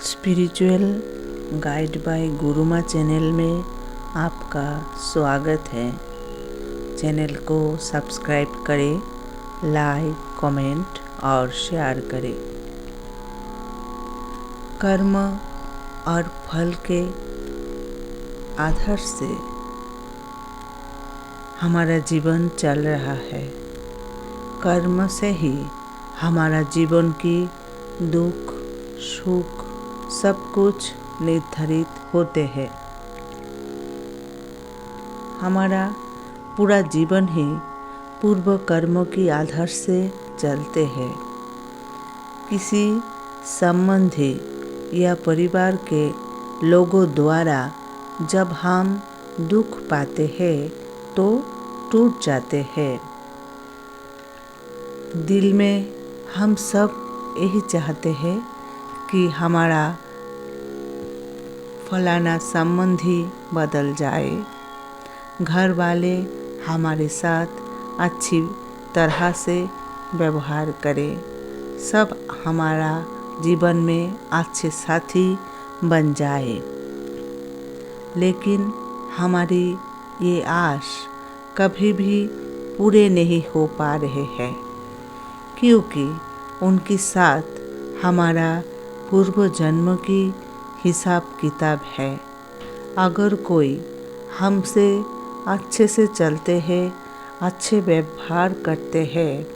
Spiritual guide bye गुरुमा channel में आपका स्वागत है। चैनल को सब्सक्राइब करें, लाइक, कमेंट और शेयर करें। कर्म और फल के आधार से हमारा जीवन चल रहा है। कर्म से ही हमारा जीवन की दुख, सुख सब कुछ निर्धारित होते हैं। हमारा पूरा जीवन ही पूर्व कर्मों की आधार से चलते हैं। किसी संबंधी या परिवार के लोगों द्वारा जब हम दुख पाते हैं तो टूट जाते हैं। दिल में हम सब यही चाहते हैं कि हमारा फलाना संबंधी बदल जाए, घर वाले हमारे साथ अच्छी तरह से व्यवहार करें, सब हमारा जीवन में अच्छे साथी बन जाए। लेकिन हमारी ये आश कभी भी पूरे नहीं हो पा रहे हैं, क्योंकि उनके साथ हमारा पूर्व जन्म की हिसाब किताब है। अगर कोई हमसे अच्छे से चलते हैं, अच्छे व्यवहार करते हैं,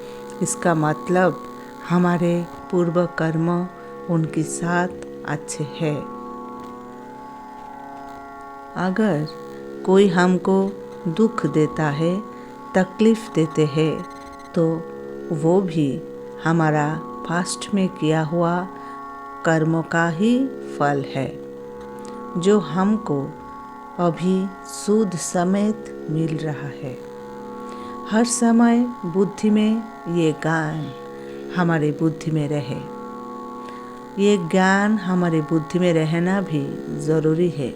इसका मतलब हमारे पूर्व कर्म उनके साथ अच्छे हैं। अगर कोई हमको दुख देता है, तकलीफ देते हैं, तो वो भी हमारा पास्ट में किया हुआ कर्मों का ही फल है, जो हमको अभी सूद समेत मिल रहा है। हर समय बुद्धि में ये ज्ञान हमारे बुद्धि में रहे। ये ज्ञान हमारे बुद्धि में रहना भी ज़रूरी है,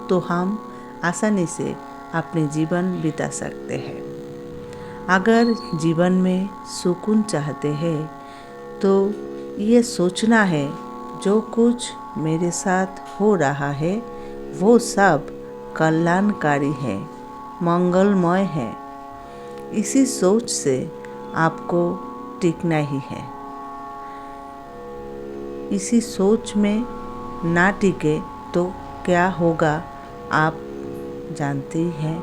तो हम आसानी से अपने जीवन बिता सकते हैं। अगर जीवन में सुकून चाहते हैं तो ये सोचना है, जो कुछ मेरे साथ हो रहा है वो सब कल्याणकारी है, मंगलमय है। इसी सोच से आपको टिकना ही है। इसी सोच में ना टिके तो क्या होगा आप जानते ही हैं।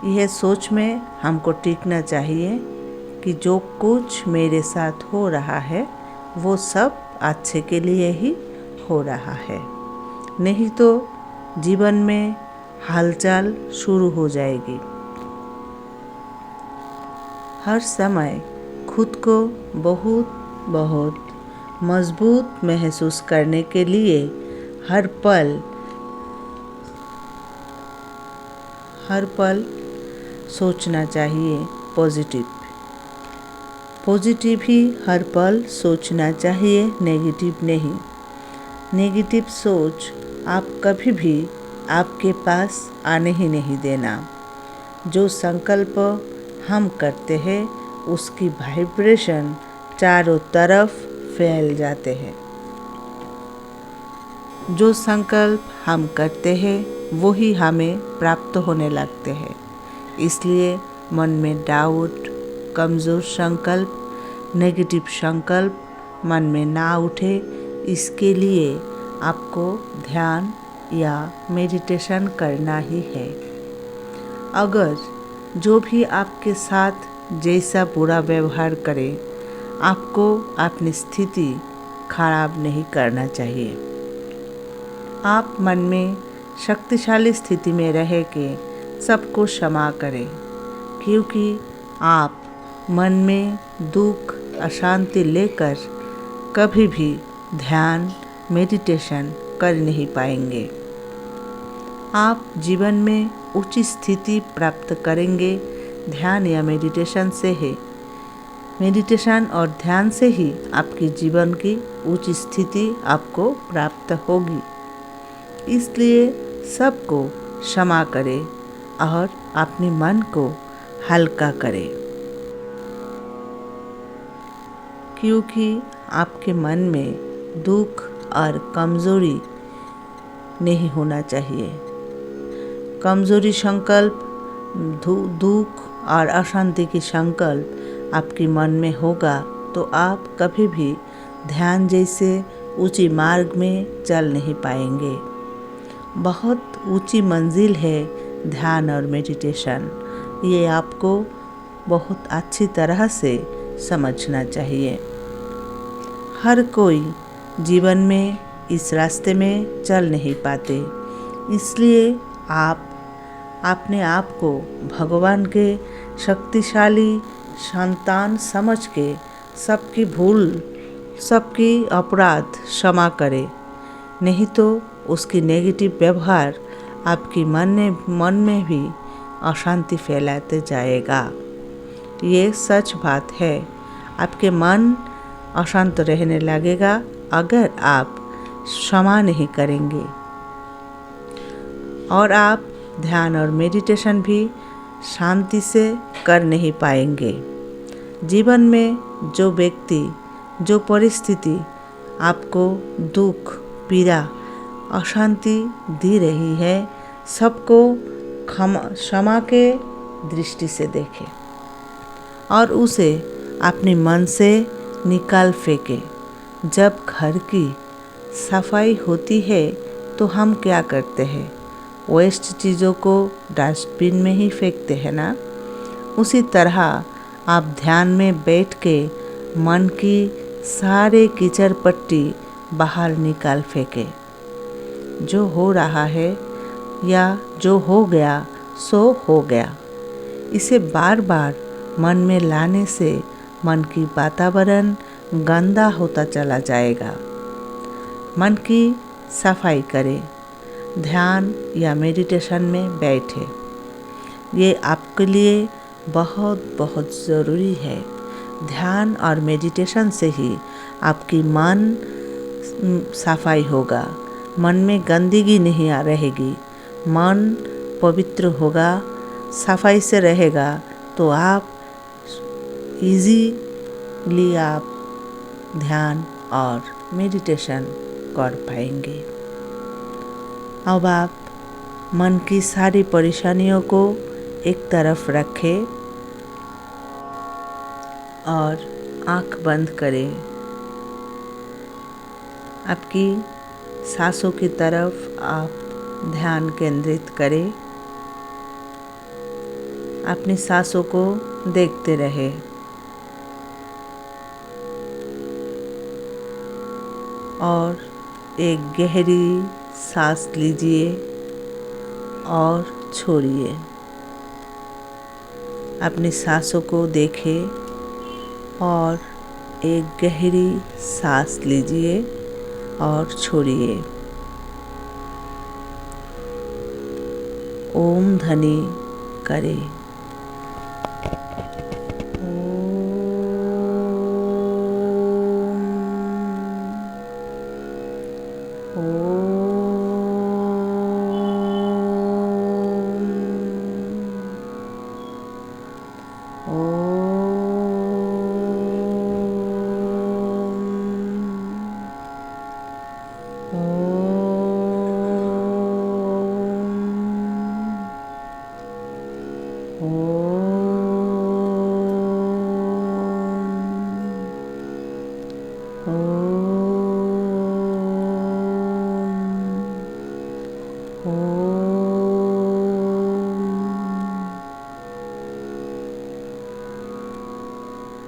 यह सोच में हमको टिकना चाहिए कि जो कुछ मेरे साथ हो रहा है वो सब अच्छे के लिए ही हो रहा है, नहीं तो जीवन में हलचल शुरू हो जाएगी। हर समय खुद को बहुत मजबूत महसूस करने के लिए हर पल सोचना चाहिए पॉजिटिव ही हर पल सोचना चाहिए, नेगेटिव नहीं। नेगेटिव सोच आप कभी भी आपके पास आने ही नहीं देना। जो संकल्प हम करते हैं उसकी वाइब्रेशन चारों तरफ फैल जाते हैं। जो संकल्प हम करते हैं वही हमें प्राप्त होने लगते हैं। इसलिए मन में डाउट, कमज़ोर संकल्प, नेगेटिव संकल्प मन में ना उठे, इसके लिए आपको ध्यान या मेडिटेशन करना ही है। अगर जो भी आपके साथ जैसा बुरा व्यवहार करे, आपको अपनी स्थिति खराब नहीं करना चाहिए। आप मन में शक्तिशाली स्थिति में रह के सबको क्षमा करें, क्योंकि आप मन में दुख, अशांति लेकर कभी भी ध्यान, मेडिटेशन कर नहीं पाएंगे। आप जीवन में उच्च स्थिति प्राप्त करेंगे ध्यान या मेडिटेशन से ही। मेडिटेशन और ध्यान से ही आपके जीवन की उच्च स्थिति आपको प्राप्त होगी। इसलिए सबको क्षमा करें और अपने मन को हल्का करें, क्योंकि आपके मन में दुख, और कमज़ोरी नहीं होना चाहिए। कमज़ोरी संकल्प, दुख और अशांति की संकल्प आपके मन में होगा तो आप कभी भी ध्यान जैसे ऊंची मार्ग में चल नहीं पाएंगे। बहुत ऊंची मंजिल है ध्यान और मेडिटेशन, ये आपको बहुत अच्छी तरह से समझना चाहिए। हर कोई जीवन में इस रास्ते में चल नहीं पाते, इसलिए आप अपने आप को भगवान के शक्तिशाली संतान समझ के सबकी भूल, सबकी अपराध क्षमा करें, नहीं तो उसकी नेगेटिव व्यवहार आपकी मन में भी अशांति फैलाते जाएगा। ये सच बात है, आपके मन अशांत रहने लगेगा अगर आप क्षमा नहीं करेंगे, और आप ध्यान और मेडिटेशन भी शांति से कर नहीं पाएंगे। जीवन में जो व्यक्ति, जो परिस्थिति आपको दुख, पीड़ा, अशांति दे रही है, सबको क्षमा के दृष्टि से देखें और उसे अपने मन से निकाल फेंके। जब घर की सफाई होती है तो हम क्या करते हैं? वेस्ट चीज़ों को डस्टबिन में ही फेंकते हैं ना। उसी तरह आप ध्यान में बैठ के मन की सारे कीचड़ पट्टी बाहर निकाल फेंके। जो हो रहा है या जो हो गया सो हो गया, इसे बार बार मन में लाने से मन की वातावरण गंदा होता चला जाएगा। मन की सफाई करें, ध्यान या मेडिटेशन में बैठे। ये आपके लिए बहुत बहुत ज़रूरी है। ध्यान और मेडिटेशन से ही आपकी मन सफाई होगा, मन में गंदगी नहीं रहेगी, मन पवित्र होगा, सफाई से रहेगा, तो आप इजीली आप ध्यान और मेडिटेशन कर पाएंगे। अब आप मन की सारी परेशानियों को एक तरफ रखें और आँख बंद करें। आपकी सांसों की तरफ आप ध्यान केंद्रित करें। अपनी सांसों को देखते रहें। और एक गहरी सांस लीजिए और छोड़िए। अपनी सांसों को देखें और एक गहरी सांस लीजिए और छोड़िए। ओम ध्वनि करें। Oh